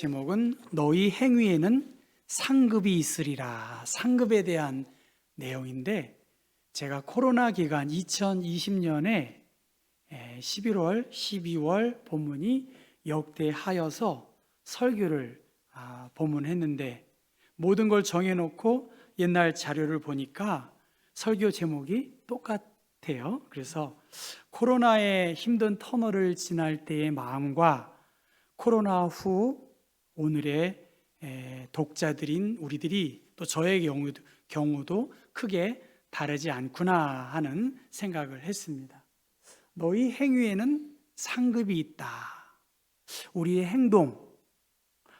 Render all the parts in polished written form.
제목은 너희 행위에는 상급이 있으리라. 상급에 대한 내용인데, 제가 코로나 기간 2020년에 11월, 12월 본문이 역대하여서 설교를 본문했는데, 모든 걸 정해놓고 옛날 자료를 보니까 설교 제목이 똑같아요. 그래서 코로나의 힘든 터널을 지날 때의 마음과 코로나 후 오늘의 독자들인 우리들이, 또 저의 경우도 크게 다르지 않구나 하는 생각을 했습니다. 너희 행위에는 상급이 있다. 우리의 행동,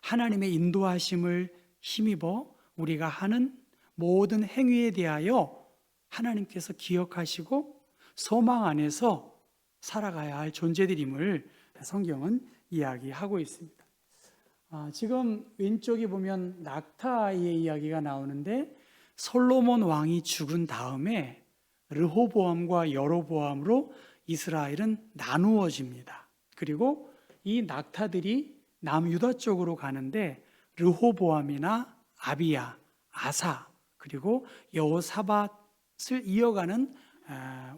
하나님의 인도하심을 힘입어 우리가 하는 모든 행위에 대하여 하나님께서 기억하시고 소망 안에서 살아가야 할 존재들임을 성경은 이야기하고 있습니다. 지금 왼쪽에 보면 낙타의 이야기가 나오는데, 솔로몬 왕이 죽은 다음에 르호보암과 여로보암으로 이스라엘은 나누어집니다. 그리고 이 낙타들이 남유다 쪽으로 가는데, 르호보암이나 아비야, 아사, 그리고 여호사밧을 이어가는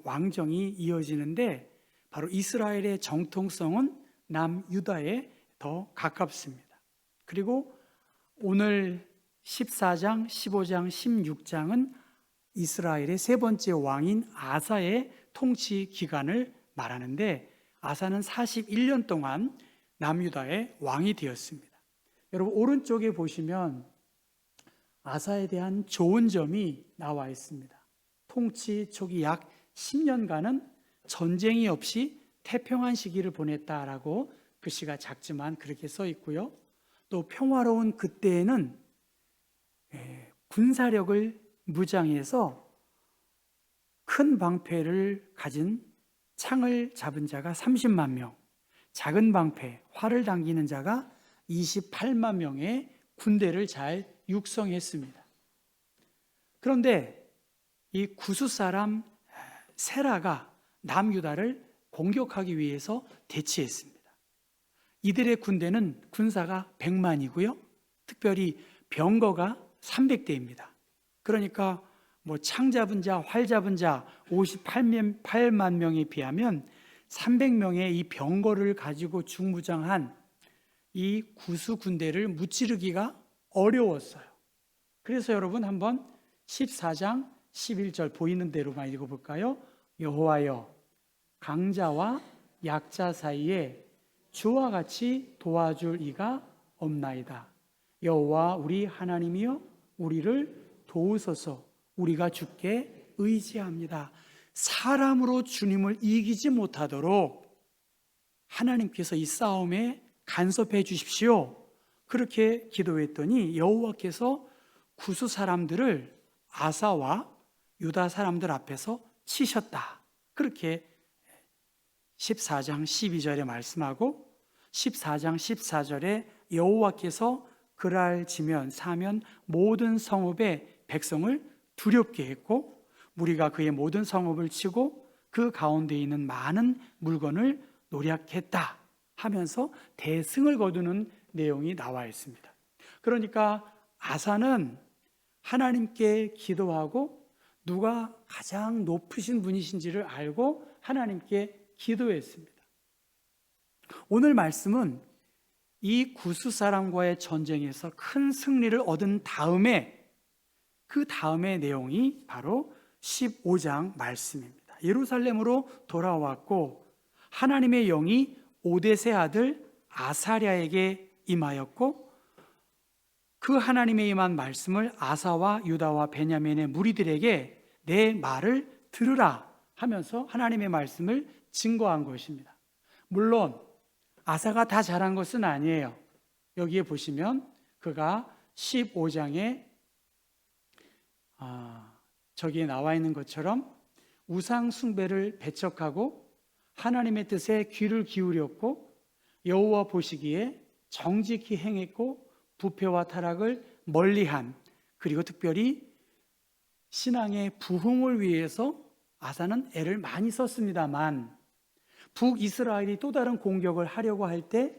왕정이 이어지는데, 바로 이스라엘의 정통성은 남유다에 더 가깝습니다. 그리고 오늘 14장, 15장, 16장은 이스라엘의 세 번째 왕인 아사의 통치 기간을 말하는데, 아사는 41년 동안 남유다의 왕이 되었습니다. 여러분, 오른쪽에 보시면 아사에 대한 좋은 점이 나와 있습니다. 통치 초기 약 10년간은 전쟁이 없이 태평한 시기를 보냈다라고 글씨가 작지만 그렇게 써 있고요. 또 평화로운 그때에는 군사력을 무장해서 큰 방패를 가진 창을 잡은 자가 30만 명, 작은 방패, 활을 당기는 자가 28만 명의 군대를 잘 육성했습니다. 그런데 이 구스 사람 세라가 남유다를 공격하기 위해서 대치했습니다. 이들의 군대는 군사가 100만이고요. 특별히 병거가 300대입니다. 그러니까 창 잡은 자, 활 잡은 자 58만 명에 비하면 300명의 이 병거를 가지고 중무장한 이 구스 군대를 무찌르기가 어려웠어요. 그래서 여러분, 한번 14장 11절 보이는 대로만 읽어볼까요? 여호와여, 강자와 약자 사이에 주와 같이 도와줄 이가 없나이다. 여호와 우리 하나님이여, 우리를 도우소서. 우리가 주께 의지합니다. 사람으로 주님을 이기지 못하도록 하나님께서 이 싸움에 간섭해 주십시오. 그렇게 기도했더니 여호와께서 구스 사람들을 아사와 유다 사람들 앞에서 치셨다. 그렇게 14장 12절에 말씀하고, 14장 14절에 여호와께서 그랄 지면 사면 모든 성읍의 백성을 두렵게 했고, 무리가 그의 모든 성읍을 치고 그 가운데 있는 많은 물건을 노략했다 하면서 대승을 거두는 내용이 나와 있습니다. 그러니까 아사는 하나님께 기도하고 누가 가장 높으신 분이신지를 알고 하나님께 기도했습니다. 오늘 말씀은 이 구스 사람과의 전쟁에서 큰 승리를 얻은 다음에, 그 다음의 내용이 바로 15장 말씀입니다. 예루살렘으로 돌아왔고 하나님의 영이 오뎃의 아들 아사랴에게 임하였고, 그 하나님의 임한 말씀을 아사와 유다와 베냐민의 무리들에게 내 말을 들으라 하면서 하나님의 말씀을 증거한 것입니다. 물론 아사가 다 잘한 것은 아니에요. 여기에 보시면 그가 15장에 저기에 나와 있는 것처럼 우상 숭배를 배척하고 하나님의 뜻에 귀를 기울였고, 여호와 보시기에 정직히 행했고 부패와 타락을 멀리한, 그리고 특별히 신앙의 부흥을 위해서 아사는 애를 많이 썼습니다만, 북이스라엘이 또 다른 공격을 하려고 할 때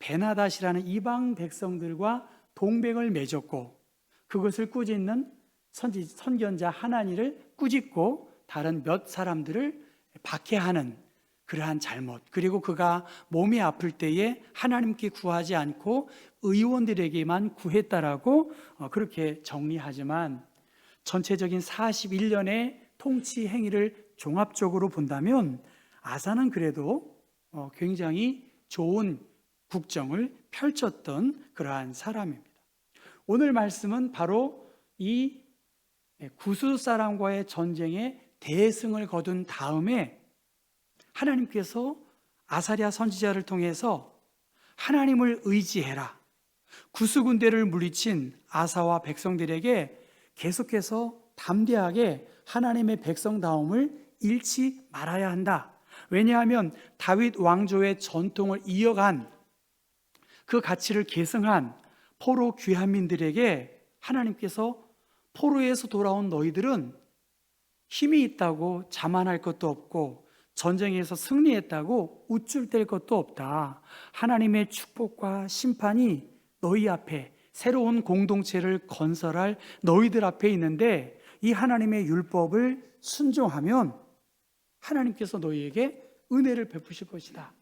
베나닷이라는 이방 백성들과 동맹을 맺었고 그것을 꾸짖는 선견자 하나니를 꾸짖고 다른 몇 사람들을 박해하는 그러한 잘못, 그리고 그가 몸이 아플 때에 하나님께 구하지 않고 의원들에게만 구했다라고 그렇게 정리하지만 전체적인 41년의 통치 행위를 종합적으로 본다면 아사는 그래도 굉장히 좋은 국정을 펼쳤던 그러한 사람입니다. 오늘 말씀은 바로 이 구스 사람과의 전쟁에 대승을 거둔 다음에 하나님께서 아사랴 선지자를 통해서 하나님을 의지해라, 구스 군대를 물리친 아사와 백성들에게 계속해서 담대하게 하나님의 백성다움을 잃지 말아야 한다. 왜냐하면 다윗 왕조의 전통을 이어간 그 가치를 계승한 포로 귀환민들에게 하나님께서 포로에서 돌아온 너희들은 힘이 있다고 자만할 것도 없고 전쟁에서 승리했다고 우쭐댈 것도 없다. 하나님의 축복과 심판이 너희 앞에 새로운 공동체를 건설할 너희들 앞에 있는데 이 하나님의 율법을 순종하면 하나님께서 너희에게 은혜를 베푸실 것이다.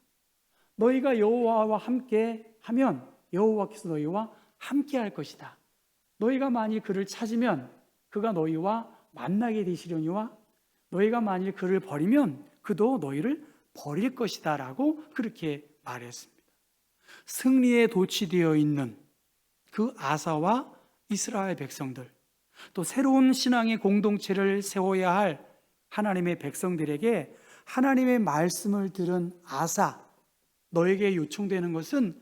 너희가 여호와와 함께 하면 여호와께서 너희와 함께 할 것이다. 너희가 만일 그를 찾으면 그가 너희와 만나게 되시려니와 너희가 만일 그를 버리면 그도 너희를 버릴 것이다 라고 그렇게 말했습니다. 승리에 도취되어 있는 그 아사와 이스라엘 백성들, 또 새로운 신앙의 공동체를 세워야 할 하나님의 백성들에게 하나님의 말씀을 들은 아사, 너에게 요청되는 것은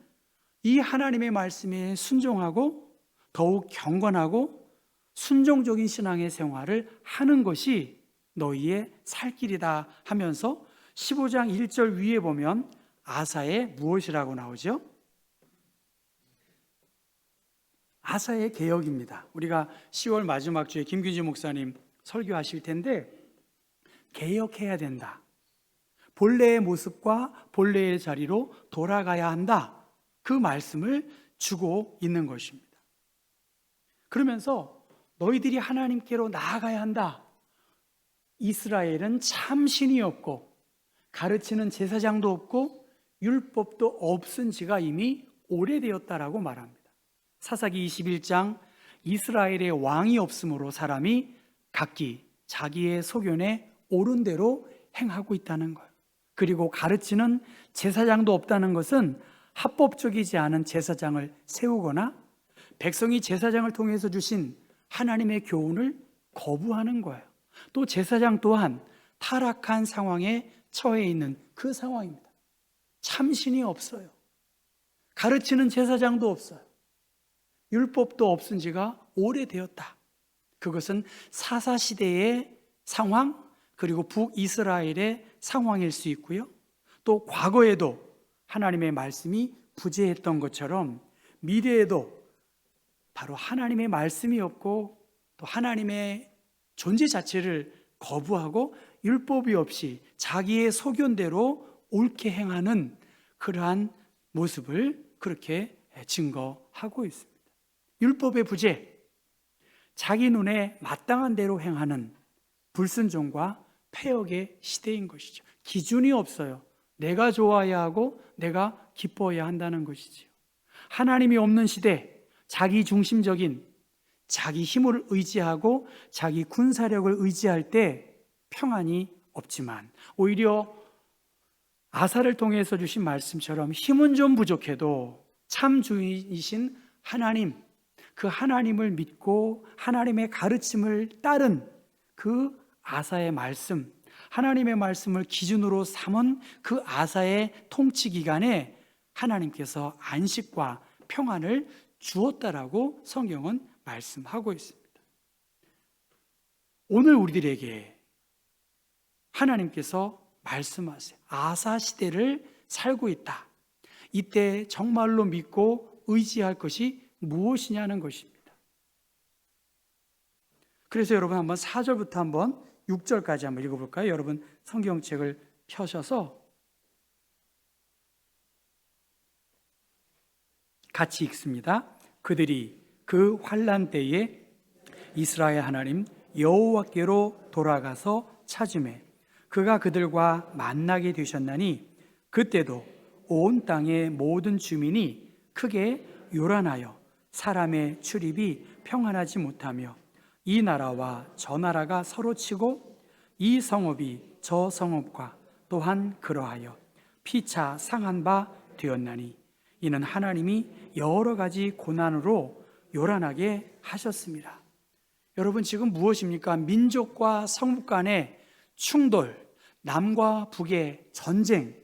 이 하나님의 말씀에 순종하고 더욱 경건하고 순종적인 신앙의 생활을 하는 것이 너희의 살 길이다 하면서 15장 1절 위에 보면 아사의 무엇이라고 나오죠? 아사의 개혁입니다. 우리가 10월 마지막 주에 김규지 목사님 설교하실 텐데 개혁해야 된다. 본래의 모습과 본래의 자리로 돌아가야 한다. 그 말씀을 주고 있는 것입니다. 그러면서 너희들이 하나님께로 나아가야 한다. 이스라엘은 참 신이 없고 가르치는 제사장도 없고 율법도 없은 지가 이미 오래되었다라고 말합니다. 사사기 21장 이스라엘의 왕이 없으므로 사람이 각기 자기의 소견에 옳은 대로 행하고 있다는 거예요. 그리고 가르치는 제사장도 없다는 것은 합법적이지 않은 제사장을 세우거나 백성이 제사장을 통해서 주신 하나님의 교훈을 거부하는 거예요. 또 제사장 또한 타락한 상황에 처해 있는 그 상황입니다. 참신이 없어요. 가르치는 제사장도 없어요. 율법도 없은 지가 오래되었다. 그것은 사사시대의 상황, 그리고 북이스라엘의 상황일 수 있고요. 또 과거에도 하나님의 말씀이 부재했던 것처럼 미래에도 바로 하나님의 말씀이 없고 또 하나님의 존재 자체를 거부하고 율법이 없이 자기의 소견대로 옳게 행하는 그러한 모습을 그렇게 증거하고 있습니다. 율법의 부재, 자기 눈에 마땅한 대로 행하는 불순종과 폐역의 시대인 것이죠. 기준이 없어요. 내가 좋아야 하고 내가 기뻐해야 한다는 것이지요. 하나님이 없는 시대, 자기 중심적인 자기 힘을 의지하고 자기 군사력을 의지할 때 평안이 없지만 오히려 아사를 통해서 주신 말씀처럼 힘은 좀 부족해도 참 주인이신 하나님, 그 하나님을 믿고 하나님의 가르침을 따른 그 아사의 말씀, 하나님의 말씀을 기준으로 삼은 그 아사의 통치 기간에 하나님께서 안식과 평안을 주었다라고 성경은 말씀하고 있습니다. 오늘 우리들에게 하나님께서 말씀하세요. 아사 시대를 살고 있다. 이때 정말로 믿고 의지할 것이 무엇이냐는 것입니다. 그래서 여러분 한번 4절부터 한번 6절까지 한번 읽어볼까요? 여러분 성경책을 펴셔서 같이 읽습니다. 그들이 그 환난 때에 이스라엘 하나님 여호와께로 돌아가서 찾으매 그가 그들과 만나게 되셨나니 그때도 온 땅의 모든 주민이 크게 요란하여 사람의 출입이 평안하지 못하며 이 나라와 저 나라가 서로 치고 이 성읍이 저 성읍과 또한 그러하여 피차 상한 바 되었나니 이는 하나님이 여러 가지 고난으로 요란하게 하셨습니다. 여러분, 지금 무엇입니까? 민족과 성읍 간의 충돌, 남과 북의 전쟁,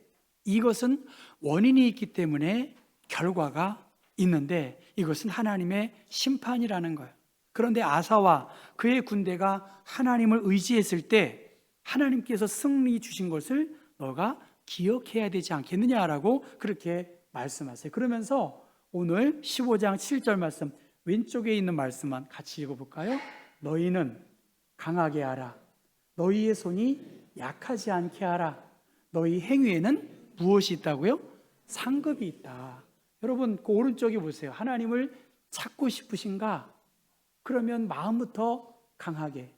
이것은 원인이 있기 때문에 결과가 있는데 이것은 하나님의 심판이라는 거예요. 그런데 아사와 그의 군대가 하나님을 의지했을 때 하나님께서 승리 주신 것을 너가 기억해야 되지 않겠느냐라고 그렇게 말씀하세요. 그러면서 오늘 15장 7절 말씀, 왼쪽에 있는 말씀만 같이 읽어볼까요? 너희는 강하게 하라. 너희의 손이 약하지 않게 하라. 너희 행위에는 무엇이 있다고요? 상급이 있다. 여러분, 그 오른쪽에 보세요. 하나님을 찾고 싶으신가? 그러면 마음부터 강하게,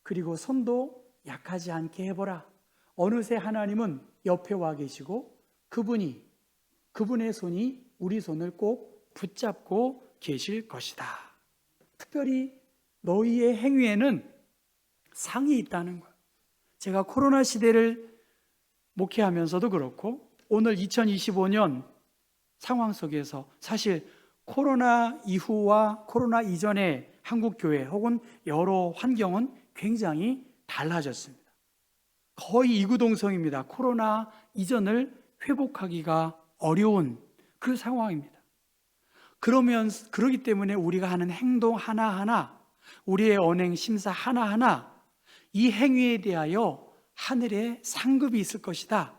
그리고 손도 약하지 않게 해보라. 어느새 하나님은 옆에 와 계시고 그분의 손이 우리 손을 꼭 붙잡고 계실 것이다. 특별히 너희의 행위에는 상이 있다는 거예요. 제가 코로나 시대를 목회하면서도 그렇고 오늘 2025년 상황 속에서 사실 코로나 이후와 코로나 이전의 한국교회 혹은 여러 환경은 굉장히 달라졌습니다. 거의 이구동성입니다. 코로나 이전을 회복하기가 어려운 그 상황입니다. 그러기 때문에 우리가 하는 행동 하나하나, 우리의 언행 심사 하나하나, 이 행위에 대하여 하늘에 상급이 있을 것이다.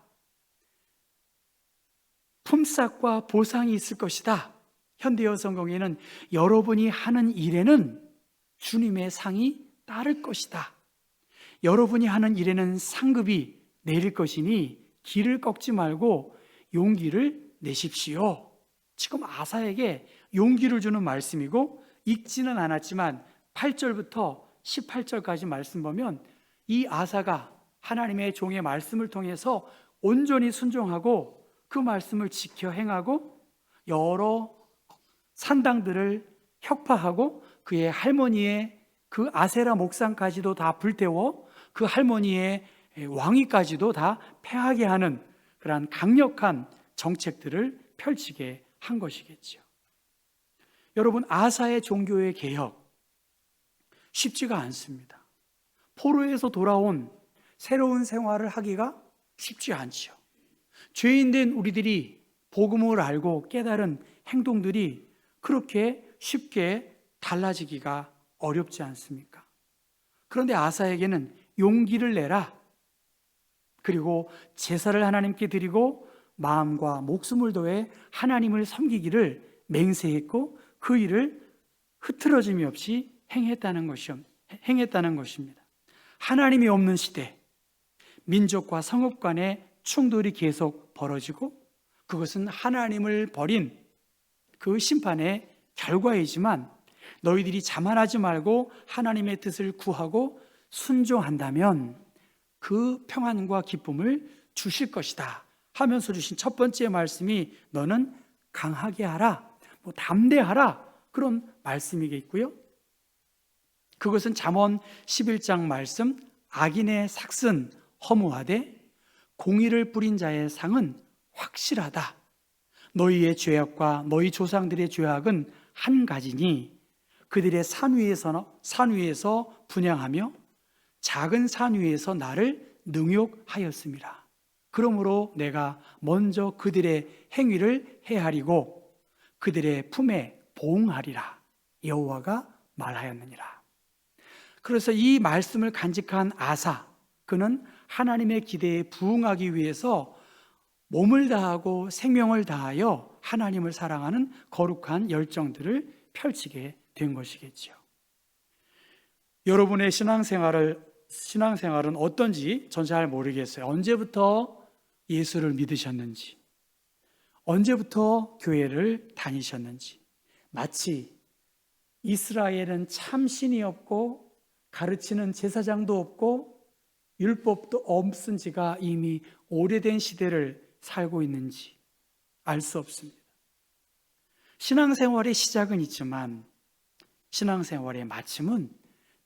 품삯과 보상이 있을 것이다. 현대어 성경에는 여러분이 하는 일에는 주님의 상이 따를 것이다. 여러분이 하는 일에는 상급이 내릴 것이니 길을 꺾지 말고 용기를 내십시오. 지금 아사에게 용기를 주는 말씀이고, 읽지는 않았지만 8절부터 18절까지 말씀 보면 이 아사가 하나님의 종의 말씀을 통해서 온전히 순종하고 그 말씀을 지켜 행하고 여러 산당들을 혁파하고 그의 할머니의 그 아세라 목상까지도 다 불태워 그 할머니의 왕위까지도 다 패하게 하는 그러한 강력한 정책들을 펼치게 한 것이겠죠. 여러분, 아사의 종교의 개혁 쉽지가 않습니다. 포로에서 돌아온 새로운 생활을 하기가 쉽지 않죠. 죄인된 우리들이 복음을 알고 깨달은 행동들이 그렇게 쉽게 달라지기가 어렵지 않습니까? 그런데 아사에게는 용기를 내라. 그리고 제사를 하나님께 드리고 마음과 목숨을 더해 하나님을 섬기기를 맹세했고 그 일을 흐트러짐이 없이 행했다는 것입니다. 하나님이 없는 시대, 민족과 성읍 간의 충돌이 계속 벌어지고 그것은 하나님을 버린 그 심판의 결과이지만 너희들이 자만하지 말고 하나님의 뜻을 구하고 순종한다면 그 평안과 기쁨을 주실 것이다 하면서 주신 첫 번째 말씀이 너는 강하게 하라, 담대하라, 그런 말씀이겠고요. 그것은 잠언 11장 말씀, 악인의 삭은 허무하되 공의를 뿌린 자의 상은 확실하다. 너희의 죄악과 너희 조상들의 죄악은 한 가지니 그들의 산 위에서 분향하며 작은 산 위에서 나를 능욕하였습니다. 그러므로 내가 먼저 그들의 행위를 헤아리고 그들의 품에 보응하리라. 여호와가 말하였느니라. 그래서 이 말씀을 간직한 아사, 그는 하나님의 기대에 부응하기 위해서 몸을 다하고 생명을 다하여 하나님을 사랑하는 거룩한 열정들을 펼치게 된 것이겠죠. 여러분의 신앙생활은 어떤지 전 잘 모르겠어요. 언제부터 예수를 믿으셨는지, 언제부터 교회를 다니셨는지, 마치 이스라엘은 참 신이 없고 가르치는 제사장도 없고 율법도 없은 지가 이미 오래된 시대를 살고 있는지 알 수 없습니다. 신앙생활의 시작은 있지만 신앙생활의 마침은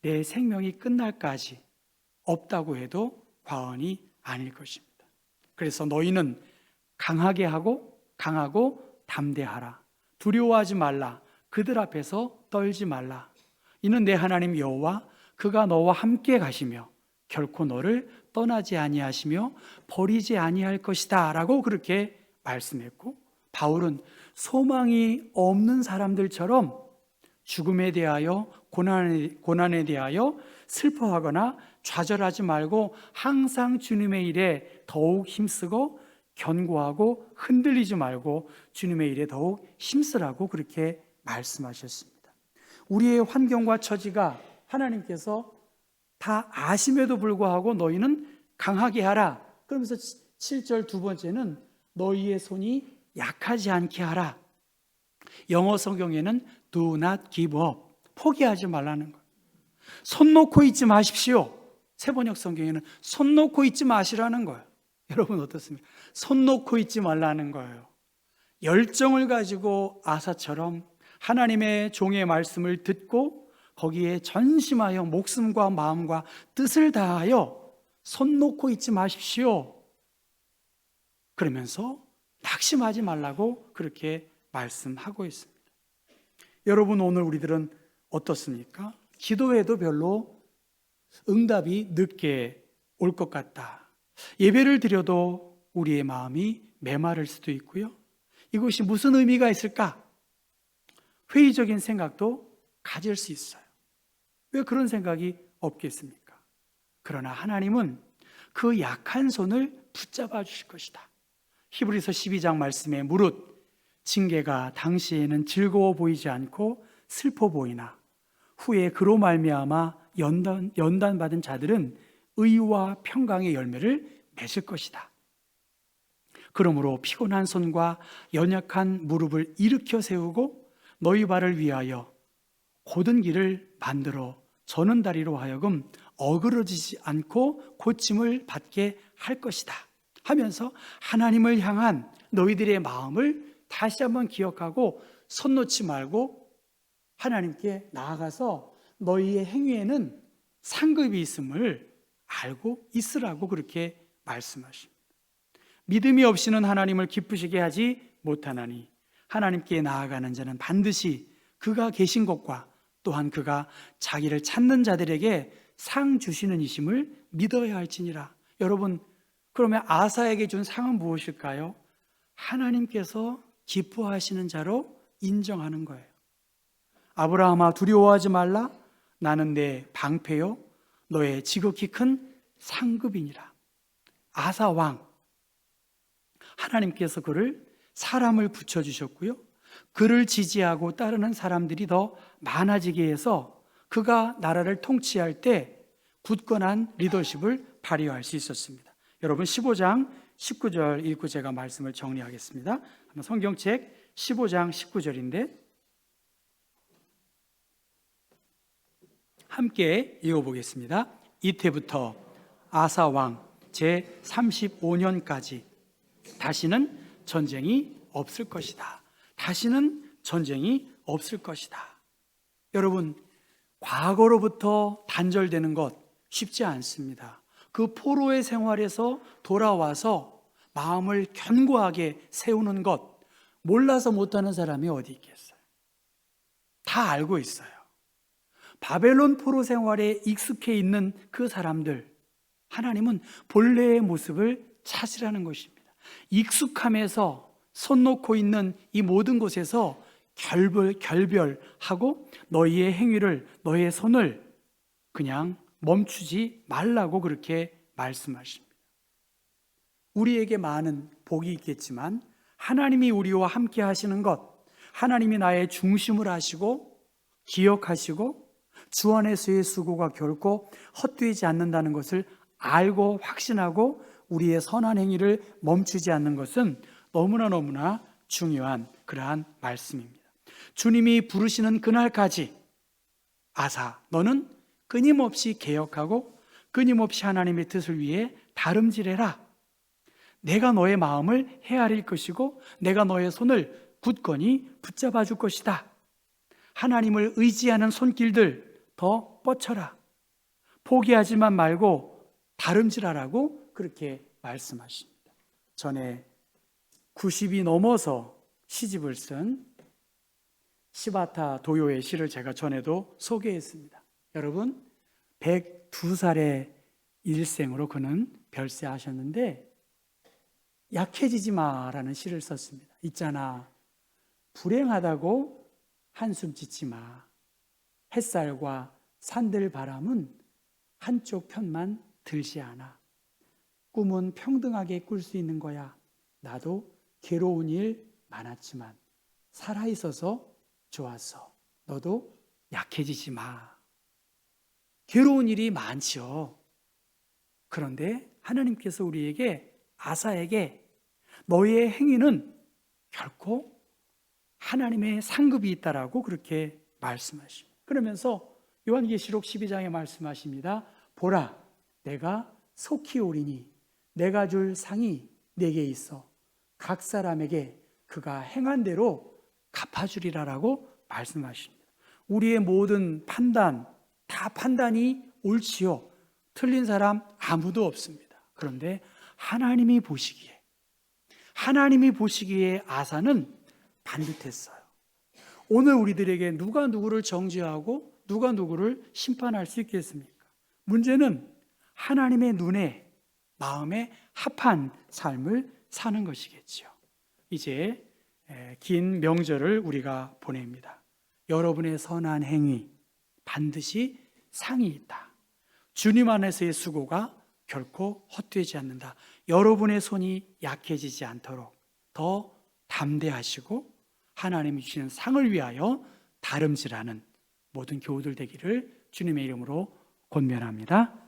내 생명이 끝날까지 없다고 해도 과언이 아닐 것입니다. 그래서 너희는 강하고 담대하라. 두려워하지 말라. 그들 앞에서 떨지 말라. 이는 내 하나님 여호와 그가 너와 함께 가시며 결코 너를 떠나지 아니하시며 버리지 아니할 것이다 라고 그렇게 말씀했고, 바울은 소망이 없는 사람들처럼 죽음에 대하여 고난에 대하여 슬퍼하거나 좌절하지 말고 항상 주님의 일에 더욱 힘쓰고 견고하고 흔들리지 말고 주님의 일에 더욱 힘쓰라고 그렇게 말씀하셨습니다. 우리의 환경과 처지가 하나님께서 다 아심에도 불구하고 너희는 강하게 하라. 그러면서 7절 두 번째는 너희의 손이 약하지 않게 하라. 영어 성경에는 do not give up. 포기하지 말라는 거예요. 손 놓고 있지 마십시오. 세번역 성경에는 손 놓고 있지 마시라는 거예요. 여러분 어떻습니까? 손 놓고 있지 말라는 거예요. 열정을 가지고 아사처럼 하나님의 종의 말씀을 듣고 거기에 전심하여 목숨과 마음과 뜻을 다하여 손 놓고 있지 마십시오. 그러면서 낙심하지 말라고 그렇게 말씀하고 있습니다. 여러분 오늘 우리들은 어떻습니까? 기도해도 별로 응답이 늦게 올 것 같다. 예배를 드려도 우리의 마음이 메마를 수도 있고요. 이것이 무슨 의미가 있을까? 회의적인 생각도 가질 수 있어요. 왜 그런 생각이 없겠습니까? 그러나 하나님은 그 약한 손을 붙잡아 주실 것이다. 히브리서 12장 말씀에 무릇 징계가 당시에는 즐거워 보이지 않고 슬퍼 보이나 후에 그로 말미암아 연단받은 자들은 의와 평강의 열매를 맺을 것이다. 그러므로 피곤한 손과 연약한 무릎을 일으켜 세우고 너희 발을 위하여 곧은 길을 만들어 저는 다리로 하여금 어그러지지 않고 고침을 받게 할 것이다 하면서 하나님을 향한 너희들의 마음을 다시 한번 기억하고 손 놓지 말고 하나님께 나아가서 너희의 행위에는 상급이 있음을 알고 있으라고 그렇게 말씀하십니다. 믿음이 없이는 하나님을 기쁘시게 하지 못하나니 하나님께 나아가는 자는 반드시 그가 계신 것과 또한 그가 자기를 찾는 자들에게 상 주시는 이심을 믿어야 할지니라. 여러분, 그러면 아사에게 준 상은 무엇일까요? 하나님께서 기뻐하시는 자로 인정하는 거예요. 아브라함아 두려워하지 말라. 나는 내 방패요 너의 지극히 큰 상급이니라. 아사 왕, 하나님께서 그를 사람을 붙여주셨고요, 그를 지지하고 따르는 사람들이 더 많아지게 해서 그가 나라를 통치할 때 굳건한 리더십을 발휘할 수 있었습니다. 여러분 15장 19절 읽고 제가 말씀을 정리하겠습니다. 성경책 15장 19절인데 함께 읽어보겠습니다. 이때부터 아사 왕 제 35년까지 다시는 전쟁이 없을 것이다. 다시는 전쟁이 없을 것이다. 여러분, 과거로부터 단절되는 것 쉽지 않습니다. 그 포로의 생활에서 돌아와서 마음을 견고하게 세우는 것 몰라서 못하는 사람이 어디 있겠어요? 다 알고 있어요. 바벨론 포로 생활에 익숙해 있는 그 사람들, 하나님은 본래의 모습을 찾으라는 것입니다. 익숙함에서 손 놓고 있는 이 모든 곳에서 결별하고 너희의 행위를, 너희의 손을 그냥 멈추지 말라고 그렇게 말씀하십니다. 우리에게 많은 복이 있겠지만 하나님이 우리와 함께 하시는 것, 하나님이 나의 중심을 하시고 기억하시고 주 안에서의 수고가 결코 헛되지 않는다는 것을 알고 확신하고 우리의 선한 행위를 멈추지 않는 것은 너무나 중요한 그러한 말씀입니다. 주님이 부르시는 그날까지 아사, 너는 끊임없이 개혁하고 끊임없이 하나님의 뜻을 위해 다름질해라. 내가 너의 마음을 헤아릴 것이고 내가 너의 손을 굳건히 붙잡아 줄 것이다. 하나님을 의지하는 손길들 더 뻗쳐라. 포기하지만 말고 다름질하라고 그렇게 말씀하십니다. 전에 90이 넘어서 시집을 쓴 시바타 도요의 시를 제가 전에도 소개했습니다. 여러분, 102살의 일생으로 그는 별세하셨는데 약해지지 마라는 시를 썼습니다. 있잖아, 불행하다고 한숨 짓지 마. 햇살과 산들 바람은 한쪽 편만 들지 않아. 꿈은 평등하게 꿀 수 있는 거야. 나도 괴로운 일 많았지만 살아있어서 좋았어. 너도 약해지지 마. 괴로운 일이 많지요. 그런데 하나님께서 우리에게, 아사에게 너의 행위는 결코 하나님의 상급이 있다라고 그렇게 말씀하십니다. 그러면서 요한계시록 12장에 말씀하십니다. 보라, 내가 속히 오리니 내가 줄 상이 내게 있어 각 사람에게 그가 행한 대로 갚아주리라라고 말씀하십니다. 우리의 모든 판단, 다 판단이 옳지요. 틀린 사람 아무도 없습니다. 그런데 하나님이 보시기에 아사는 반듯했어요. 오늘 우리들에게 누가 누구를 정죄하고 누가 누구를 심판할 수 있겠습니까? 문제는 하나님의 눈에 마음에 합한 삶을 사는 것이겠지요. 이제 긴 명절을 우리가 보냅니다. 여러분의 선한 행위 반드시 상이 있다. 주님 안에서의 수고가 결코 헛되지 않는다. 여러분의 손이 약해지지 않도록 더 담대하시고 하나님이 주시는 상을 위하여 다름질하는 모든 교우들 되기를 주님의 이름으로 권면합니다.